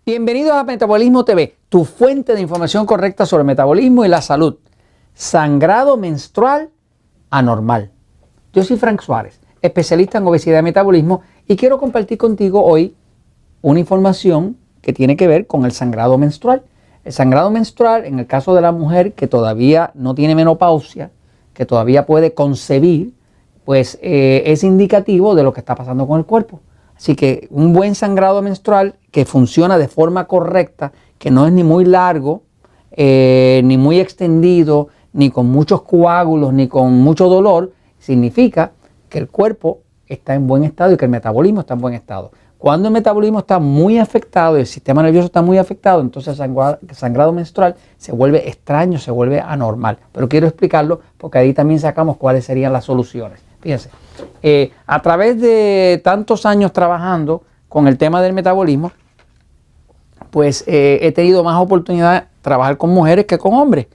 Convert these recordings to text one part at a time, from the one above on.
Bienvenidos a Metabolismo TV, tu fuente de información correcta sobre el metabolismo y la salud. Sangrado menstrual anormal. Yo soy Frank Suárez, especialista en obesidad y metabolismo, y quiero compartir contigo hoy una información que tiene que ver con el sangrado menstrual. El sangrado menstrual, en el caso de la mujer que todavía no tiene menopausia, que todavía puede concebir, pues es indicativo de lo que está pasando con el cuerpo. Así que un buen sangrado menstrual que funciona de forma correcta, que no es ni muy largo, ni muy extendido, ni con muchos coágulos, ni con mucho dolor, significa que el cuerpo está en buen estado y que el metabolismo está en buen estado. Cuando el metabolismo está muy afectado y el sistema nervioso está muy afectado, entonces el sangrado menstrual se vuelve extraño, se vuelve anormal. Pero quiero explicarlo porque ahí también sacamos cuáles serían las soluciones. Fíjense, a través de tantos años trabajando con el tema del metabolismo, pues he tenido más oportunidad de trabajar con mujeres que con hombres,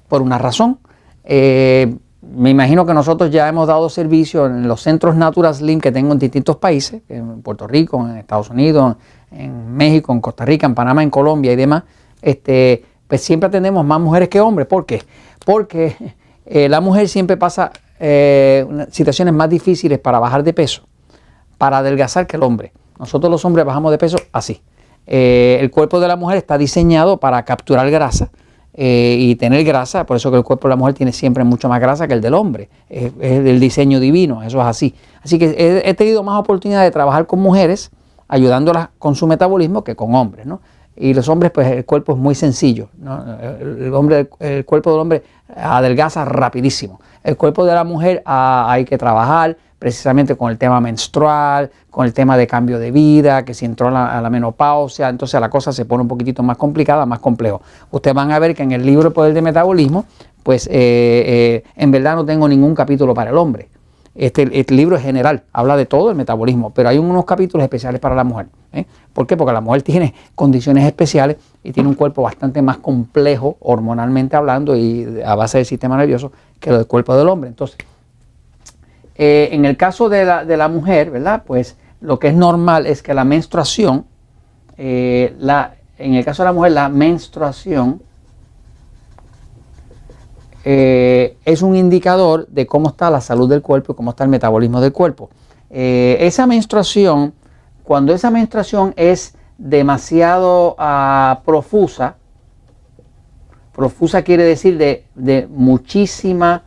por una razón. Me imagino que nosotros ya hemos dado servicio en los centros Natural Slim que tengo en distintos países, en Puerto Rico, en Estados Unidos, en México, en Costa Rica, en Panamá, en Colombia y demás. Pues siempre atendemos más mujeres que hombres. ¿Por qué? Porque la mujer siempre pasa situaciones más difíciles para bajar de peso, para adelgazar que el hombre. Nosotros los hombres bajamos de peso así. El cuerpo de la mujer está diseñado para capturar grasa y tener grasa, por eso que el cuerpo de la mujer tiene siempre mucho más grasa que el del hombre. Es el diseño divino, eso es así. Así que he tenido más oportunidad de trabajar con mujeres, ayudándolas con su metabolismo, que con hombres, ¿no? Y los hombres, pues el cuerpo es muy sencillo, ¿no? El cuerpo del hombre adelgaza rapidísimo. El cuerpo de la mujer hay que trabajar precisamente con el tema menstrual, con el tema de cambio de vida, que si entró a la menopausia, entonces la cosa se pone un poquitito más complicada, más complejo. Ustedes van a ver que en el libro El Poder del Metabolismo, pues en verdad no tengo ningún capítulo para el hombre. Este libro es general, habla de todo el metabolismo, pero hay unos capítulos especiales para la mujer. ¿Por qué? Porque la mujer tiene condiciones especiales y tiene un cuerpo bastante más complejo hormonalmente hablando y a base del sistema nervioso que el cuerpo del hombre. Entonces, en el caso de la mujer, ¿verdad? Pues lo que es normal es que la menstruación, en el caso de la mujer, la menstruación es un indicador de cómo está la salud del cuerpo y cómo está el metabolismo del cuerpo. Esa menstruación, cuando esa menstruación es demasiado profusa quiere decir de muchísima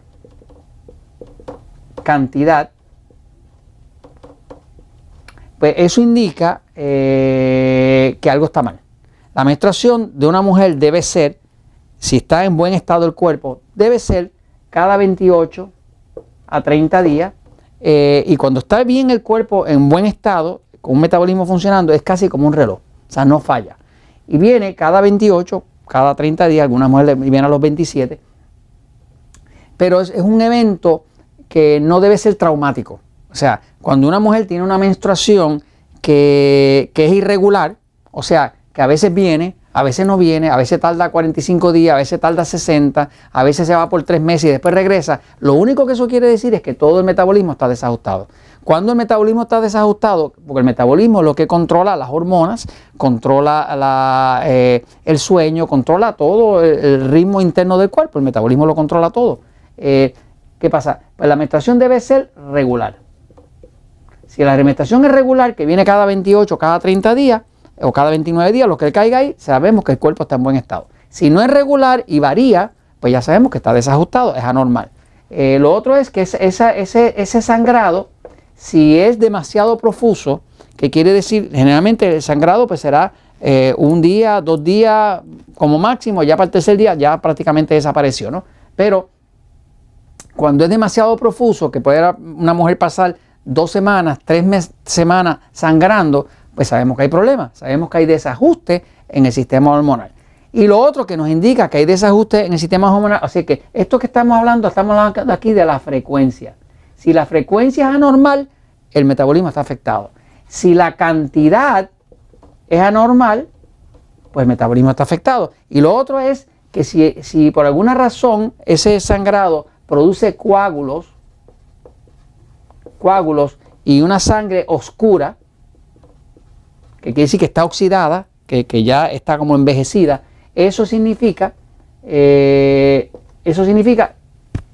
cantidad, pues eso indica que algo está mal. La menstruación de una mujer debe ser, si está en buen estado el cuerpo, debe ser cada 28 a 30 días. Y cuando está bien el cuerpo en buen estado, con un metabolismo funcionando, es casi como un reloj. O sea, no falla. Y viene cada 28, cada 30 días, algunas mujeres vienen a los 27. Pero es un evento que no debe ser traumático. O sea, cuando una mujer tiene una menstruación que es irregular, o sea, que a veces viene, a veces no viene, a veces tarda 45 días, a veces tarda 60, a veces se va por 3 meses y después regresa. Lo único que eso quiere decir es que todo el metabolismo está desajustado. Cuando el metabolismo está desajustado, porque el metabolismo es lo que controla las hormonas, controla el sueño, controla todo el ritmo interno del cuerpo, el metabolismo lo controla todo. ¿Qué pasa? Pues la menstruación debe ser regular. Si la menstruación es regular, que viene cada 28, cada 30 días, o cada 29 días, lo que caiga ahí, sabemos que el cuerpo está en buen estado. Si no es regular y varía, pues ya sabemos que está desajustado, es anormal. Lo otro es que ese sangrado, si es demasiado profuso, que quiere decir, generalmente el sangrado pues será un día, 2 días, como máximo, ya para el tercer día ya prácticamente desapareció, ¿no? Pero cuando es demasiado profuso, que puede una mujer pasar 2 semanas, 3 semanas sangrando, pues sabemos que hay problemas, sabemos que hay desajuste en el sistema hormonal. Y lo otro que nos indica que hay desajuste en el sistema hormonal, así que esto que estamos hablando aquí de la frecuencia. Si la frecuencia es anormal, el metabolismo está afectado. Si la cantidad es anormal, pues el metabolismo está afectado. Y lo otro es que si por alguna razón ese sangrado produce coágulos y una sangre oscura, que quiere decir que está oxidada, que ya está como envejecida, eso significa que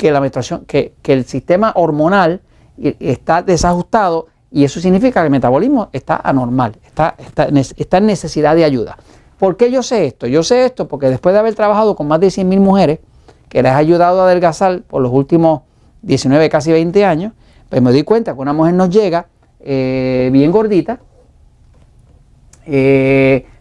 la menstruación, que el sistema hormonal está desajustado, y eso significa que el metabolismo está anormal, está en necesidad de ayuda. ¿Por qué yo sé esto? Yo sé esto porque después de haber trabajado con más de 100.000 mujeres, que les he ayudado a adelgazar por los últimos 19, casi 20 años, pues me doy cuenta que una mujer nos llega bien gordita,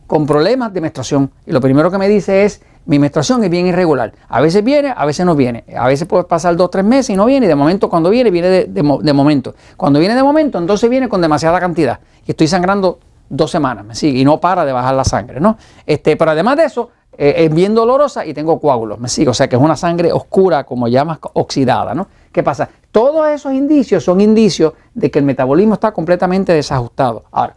con problemas de menstruación. Y lo primero que me dice es: mi menstruación es bien irregular. A veces viene, a veces no viene. A veces puede pasar 2 o 3 meses y no viene. Y de momento, cuando viene, viene de momento. Cuando viene de momento, entonces viene con demasiada cantidad. Y estoy sangrando 2 semanas, me sigue, y no para de bajar la sangre, ¿no? Pero además de eso, es bien dolorosa y tengo coágulos, me sigue. O sea que es una sangre oscura, como llamas, oxidada, ¿no? ¿Qué pasa? Todos esos indicios son indicios de que el metabolismo está completamente desajustado. Ahora,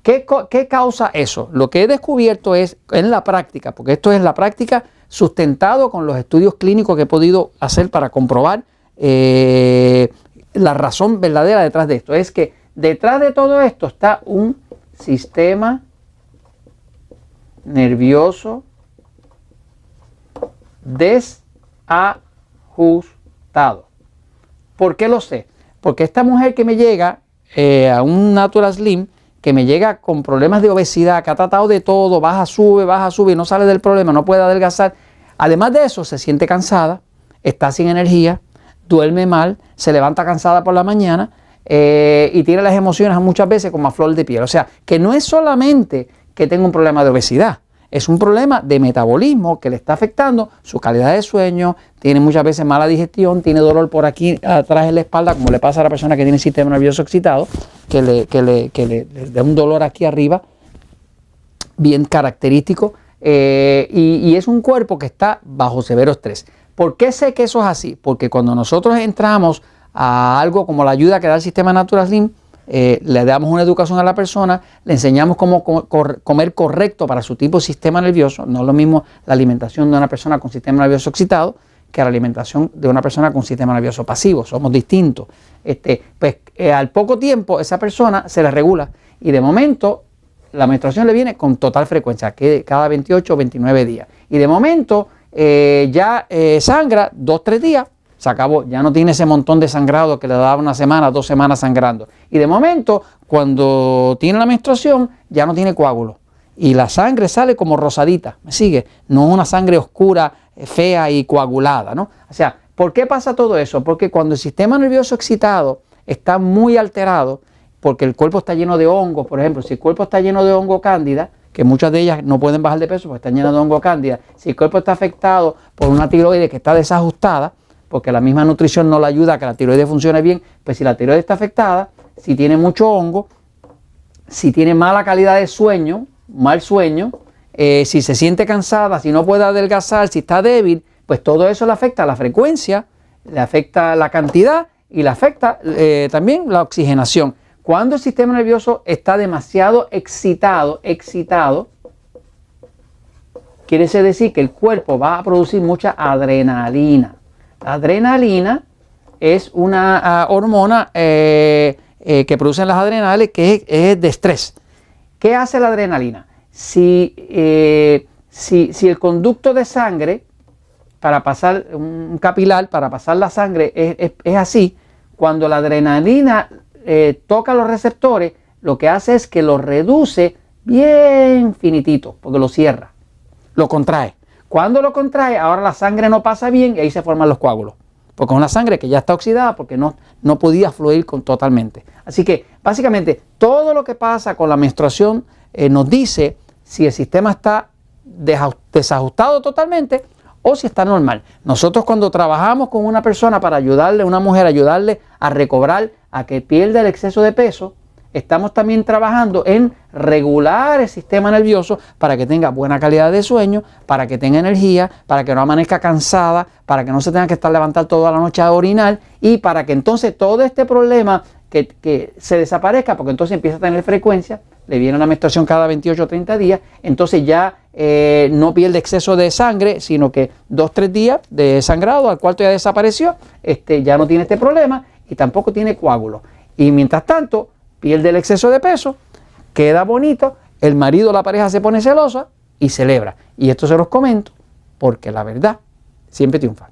¿qué causa eso? Lo que he descubierto es, en la práctica, porque esto es la práctica sustentado con los estudios clínicos que he podido hacer para comprobar la razón verdadera detrás de esto, es que detrás de todo esto está un sistema nervioso desajustado. ¿Por qué lo sé? Porque esta mujer que me llega a un Natural Slim, que me llega con problemas de obesidad, que ha tratado de todo, baja, sube, y no sale del problema, no puede adelgazar. Además de eso, se siente cansada, está sin energía, duerme mal, se levanta cansada por la mañana y tiene las emociones muchas veces como a flor de piel. O sea, que no es solamente que tenga un problema de obesidad, es un problema de metabolismo que le está afectando su calidad de sueño, tiene muchas veces mala digestión, tiene dolor por aquí atrás en la espalda, como le pasa a la persona que tiene el sistema nervioso excitado, que le da un dolor aquí arriba, bien característico, y es un cuerpo que está bajo severo estrés. ¿Por qué sé que eso es así? Porque cuando nosotros entramos a algo como la ayuda que da el sistema Natural Slim, le damos una educación a la persona, le enseñamos cómo comer correcto para su tipo de sistema nervioso. No es lo mismo la alimentación de una persona con sistema nervioso excitado que la alimentación de una persona con sistema nervioso pasivo. Somos distintos. Al poco tiempo esa persona se le regula y de momento la menstruación le viene con total frecuencia, que cada 28 o 29 días. Y de momento ya sangra 2 o 3 días. Se acabó, ya no tiene ese montón de sangrado que le daba 1 semana, 2 semanas sangrando. Y de momento, cuando tiene la menstruación, ya no tiene coágulo. Y la sangre sale como rosadita, ¿me sigue? No una sangre oscura, fea y coagulada, ¿no? O sea, ¿por qué pasa todo eso? Porque cuando el sistema nervioso excitado está muy alterado, porque el cuerpo está lleno de hongos, por ejemplo, si el cuerpo está lleno de hongo cándida, que muchas de ellas no pueden bajar de peso porque están llenas de hongo cándida, si el cuerpo está afectado por una tiroides que está desajustada, porque la misma nutrición no le ayuda a que la tiroides funcione bien, pues si la tiroides está afectada, si tiene mucho hongo, si tiene mala calidad de sueño, mal sueño, si se siente cansada, si no puede adelgazar, si está débil, pues todo eso le afecta a la frecuencia, le afecta la cantidad y le afecta también la oxigenación. Cuando el sistema nervioso está demasiado excitado, quiere decir que el cuerpo va a producir mucha adrenalina. La adrenalina es una hormona que producen las adrenales que es de estrés. ¿Qué hace la adrenalina? Si el conducto de sangre para pasar un capilar, para pasar la sangre es así, cuando la adrenalina toca los receptores, lo que hace es que lo reduce bien finitito, porque lo cierra, lo contrae. Cuando lo contrae, ahora la sangre no pasa bien y ahí se forman los coágulos. Porque es una sangre que ya está oxidada porque no podía fluir totalmente. Así que básicamente todo lo que pasa con la menstruación nos dice si el sistema está desajustado totalmente o si está normal. Nosotros cuando trabajamos con una persona para ayudarle, una mujer, ayudarle a recobrar, a que pierda el exceso de peso, estamos también trabajando en regular el sistema nervioso para que tenga buena calidad de sueño, para que tenga energía, para que no amanezca cansada, para que no se tenga que estar levantando toda la noche a orinar y para que entonces todo este problema que se desaparezca, porque entonces empieza a tener frecuencia, le viene la menstruación cada 28 o 30 días, entonces ya no pierde exceso de sangre, sino que 2 o 3 días de sangrado, al cuarto ya desapareció, ya no tiene este problema y tampoco tiene coágulo. Y mientras tanto, pierde el exceso de peso, queda bonito el marido o la pareja se pone celosa y celebra. Y esto se los comento porque la verdad siempre triunfa.